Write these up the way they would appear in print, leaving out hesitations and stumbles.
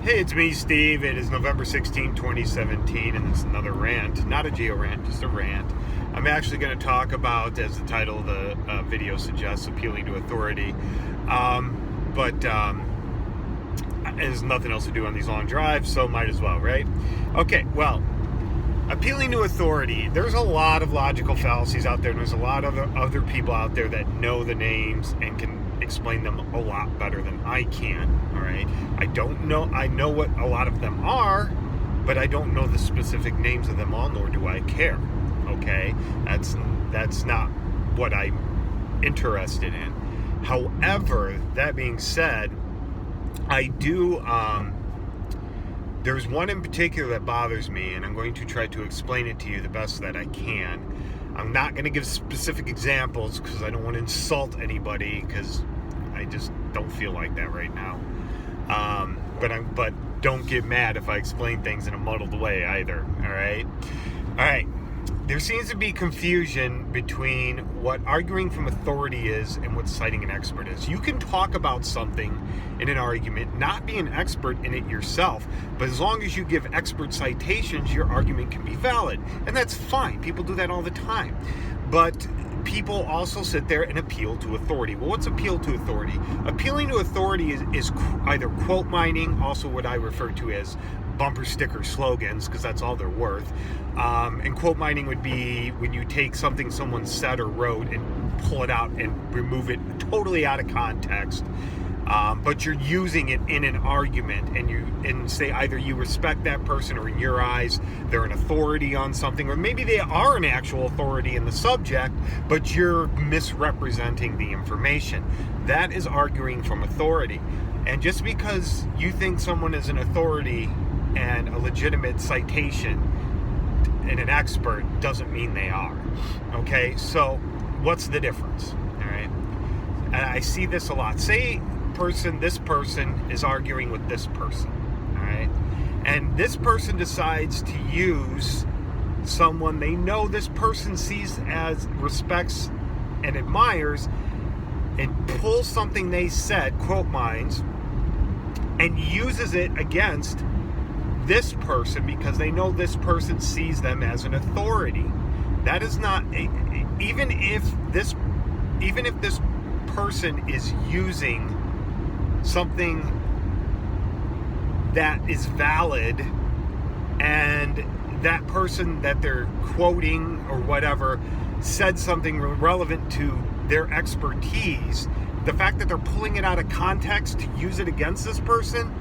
Hey, it's me, Steve. It is November 16, 2017, and it's another rant. Not a geo rant, just a rant. I'm actually going to talk about, as the title of the video suggests, appealing to authority. But there's nothing else to do on these long drives, so might as well, right? Okay, well, appealing to authority, there's a lot of logical fallacies out there, and there's a lot of other people out there that know the names and can explain them a lot better than I can. All right, I know what a lot of them are, but I don't know the specific names of them all, nor do I care. Okay, that's not what I'm interested in. However, that being said, I do there's one in particular that bothers me, and I'm going to try to explain it to you the best that I can. I'm not going to give specific examples because I don't want to insult anybody, because I just don't feel like that right now. But don't get mad if I explain things in a muddled way either. All right. There seems to be confusion between what arguing from authority is and what citing an expert is. You can talk about something in an argument, not be an expert in it yourself, but as long as you give expert citations, your argument can be valid. And that's fine. People do that all the time. But people also sit there and appeal to authority. Well, what's appeal to authority? Appealing to authority is either quote mining, also what I refer to as bumper sticker slogans, because that's all they're worth. And quote mining would be when you take something someone said or wrote and pull it out and remove it totally out of context. But you're using it in an argument, and say either you respect that person, or in your eyes they're an authority on something, or maybe they are an actual authority in the subject, but you're misrepresenting the information. That is arguing from authority. And just because you think someone is an authority and a legitimate citation and an expert doesn't mean they are. Okay, so what's the difference? All right, and I see this a lot. Say this person is arguing with this person, all right, and this person decides to use someone they know this person sees as respects and admires, and pulls something they said, quote mines, and uses it against this person because they know this person sees them as an authority. That is not even if this person is using something that is valid, and that person that they're quoting or whatever said something relevant to their expertise, the fact that they're pulling it out of context to use it against this person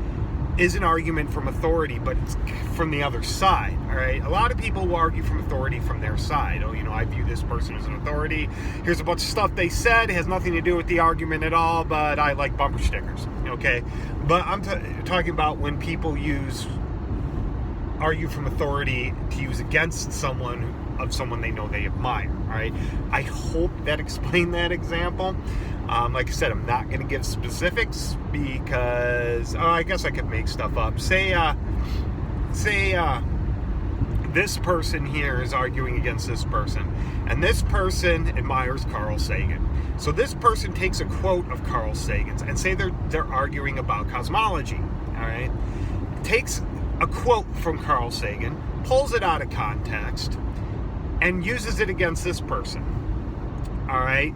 is an argument from authority, but it's from the other side. All right, a lot of people will argue from authority from their side. Oh, I view this person as an authority. Here's a bunch of stuff they said. It has nothing to do with the argument at all, but I like bumper stickers. Okay, but I'm talking about when people argue from authority to use against someone they know they admire. All right, I hope that explained that example. Like I said, I'm not going to give specifics because I guess I could make stuff up. Say this person here is arguing against this person, and this person admires Carl Sagan. So this person takes a quote of Carl Sagan's, and say they're arguing about cosmology. All right, takes a quote from Carl Sagan, pulls it out of context, and uses it against this person. All right.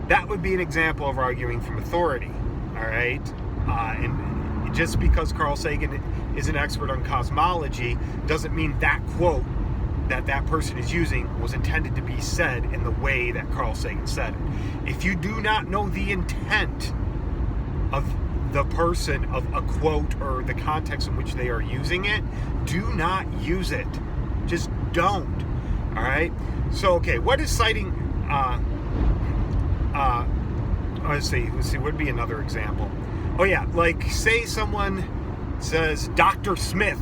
That would be an example of arguing from authority, all right? And just because Carl Sagan is an expert on cosmology doesn't mean that quote that person is using was intended to be said in the way that Carl Sagan said it. If you do not know the intent of the person of a quote or the context in which they are using it, do not use it. Just don't, all right? So, okay, what is citing... let's see, what would be another example? Oh yeah, like say someone says Dr. Smith,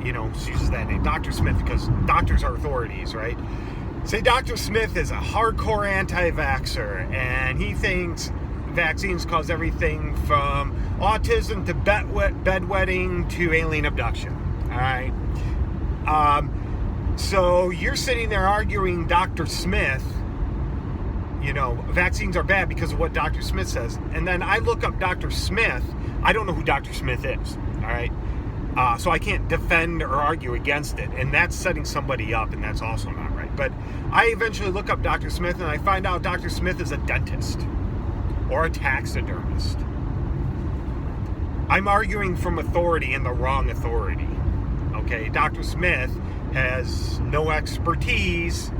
she uses that name, Dr. Smith, because doctors are authorities, right? Say Dr. Smith is a hardcore anti-vaxxer, and he thinks vaccines cause everything from autism to bedwetting to alien abduction, all right? So you're sitting there arguing Dr. Smith, vaccines are bad because of what Dr. Smith says. And then I look up Dr. Smith. I don't know who Dr. Smith is, all right? So I can't defend or argue against it, and that's setting somebody up, and that's also not right. But I eventually look up Dr. Smith, and I find out Dr. Smith is a dentist or a taxidermist. I'm arguing from authority and the wrong authority. Okay, Dr. Smith has no expertise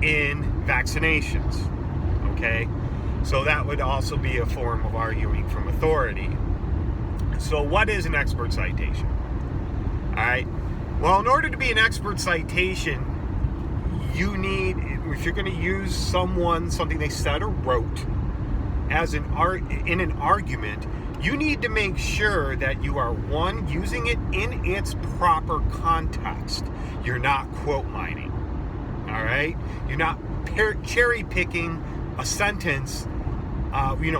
in vaccinations. Okay, so that would also be a form of arguing from authority. So what is an expert citation? All right. Well, in order to be an expert citation, you need, if you're going to use something they said or wrote as in an argument, you need to make sure that you are, one, using it in its proper context. You're not quote mining. All right. You're not cherry picking a sentence.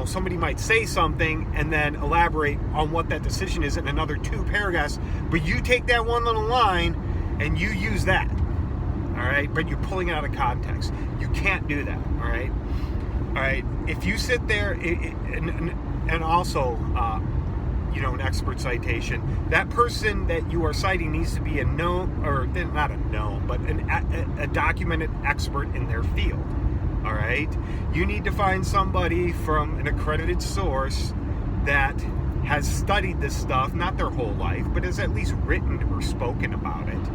Somebody might say something and then elaborate on what that decision is in another 2 paragraphs, but you take that one little line and you use that, all right? But you're pulling it out of context. You can't do that, all right? All right, if you sit there, and also, an expert citation, that person that you are citing needs to be a known, or not a known, but a documented expert in their field. All right, you need to find somebody from an accredited source that has studied this stuff, not their whole life, but has at least written or spoken about it,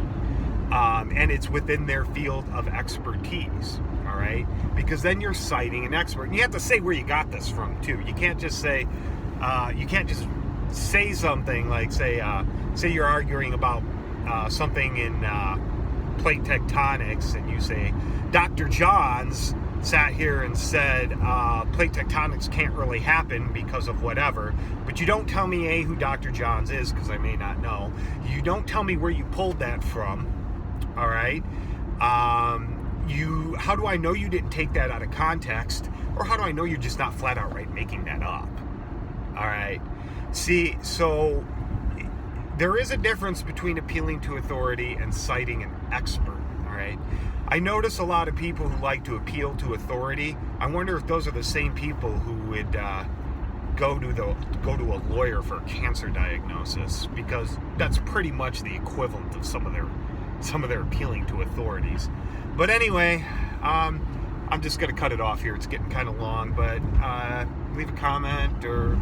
and it's within their field of expertise. All right, because then you're citing an expert, and you have to say where you got this from too. You can't just say, something like say you're arguing about something in plate tectonics, and you say Dr. Johns sat here and said plate tectonics can't really happen because of whatever, but you don't tell me who Dr. Johns is, because I may not know. You don't tell me where you pulled that from. All right, how do I know you didn't take that out of context, or how do I know you're just not flat out right making that up? All right, see, so there is a difference between appealing to authority and citing an expert. All right, I notice a lot of people who like to appeal to authority. I wonder if those are the same people who would go to a lawyer for a cancer diagnosis, because that's pretty much the equivalent of some of their appealing to authorities. But anyway, I'm just going to cut it off here. It's getting kind of long, but leave a comment, or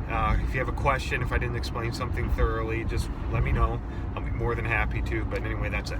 if you have a question, if I didn't explain something thoroughly, just let me know. I'll be more than happy to. But anyway, that's it.